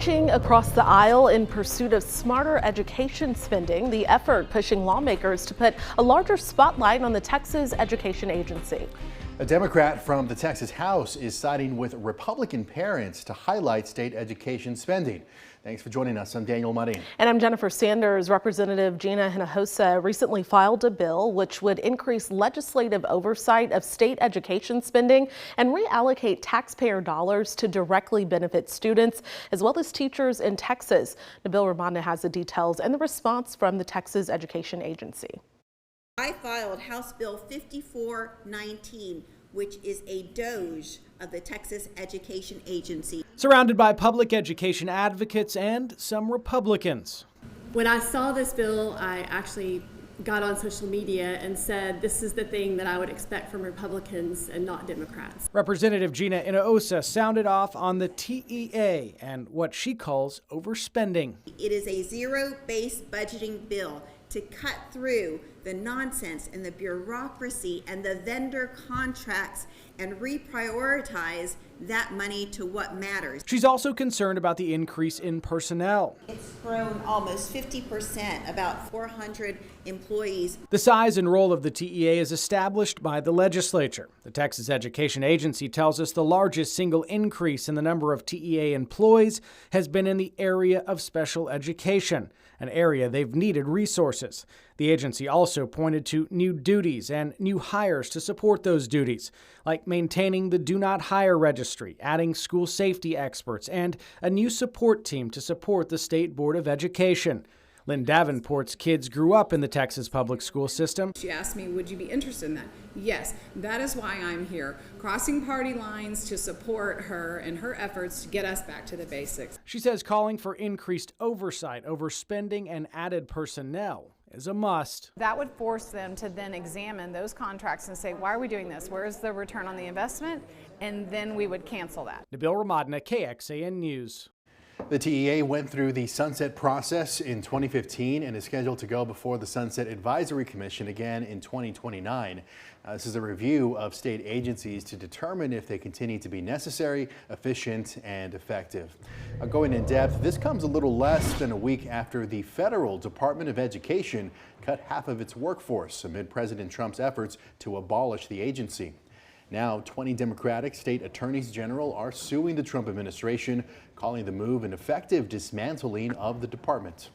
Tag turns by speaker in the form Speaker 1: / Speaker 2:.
Speaker 1: Reaching across the aisle in pursuit of smarter education spending, the effort pushing lawmakers to put a larger spotlight on the Texas Education Agency.
Speaker 2: A Democrat from the Texas House is siding with Republican parents to highlight state education spending. Thanks for joining us. I'm Daniel Marin.
Speaker 1: And I'm Jennifer Sanders. Representative Gina Hinojosa recently filed a bill which would increase legislative oversight of state education spending and reallocate taxpayer dollars to directly benefit students as well as teachers in Texas. Nabil Ramanda has the details and the response from the Texas Education Agency.
Speaker 3: I filed House Bill 5419, which is a DOGE of the Texas Education Agency.
Speaker 4: Surrounded by public education advocates and some Republicans.
Speaker 5: When I saw this bill, I actually got on social media and said this is the thing that I would expect from Republicans and not Democrats.
Speaker 4: Representative Gina Hinojosa sounded off on the TEA and what she calls overspending.
Speaker 3: It is a zero-based budgeting bill to cut through the nonsense and the bureaucracy and the vendor contracts and reprioritize that money to what matters.
Speaker 4: She's also concerned about the increase in personnel.
Speaker 3: It's grown almost 50%, about 400 employees.
Speaker 4: The size and role of the TEA is established by the legislature. The Texas Education Agency tells us the largest single increase in the number of TEA employees has been in the area of special education, an area they've needed resources. The agency also pointed to new duties and new hires to support those duties, like maintaining the Do Not Hire registry, adding school safety experts, and a new support team to support the State Board of Education. Lynn Davenport's kids grew up in the Texas public school system.
Speaker 6: She asked me, would you be interested in that? Yes, that is why I'm here, crossing party lines to support her in her efforts to get us back to the basics.
Speaker 4: She says calling for increased oversight over spending and added personnel is a must.
Speaker 7: That would force them to then examine those contracts and say, why are we doing this? Where is the return on the investment? And then we would cancel that.
Speaker 4: Nabil Ramanda, KXAN News.
Speaker 2: The TEA went through the sunset process in 2015 and is scheduled to go before the Sunset Advisory Commission again in 2029. This is a review of state agencies to determine if they continue to be necessary, efficient, and effective. Going in depth, this comes a little less than a week after the federal Department of Education cut half of its workforce amid President Trump's efforts to abolish the agency. Now, 20 Democratic state attorneys general are suing the Trump administration, calling the move an effective dismantling of the department.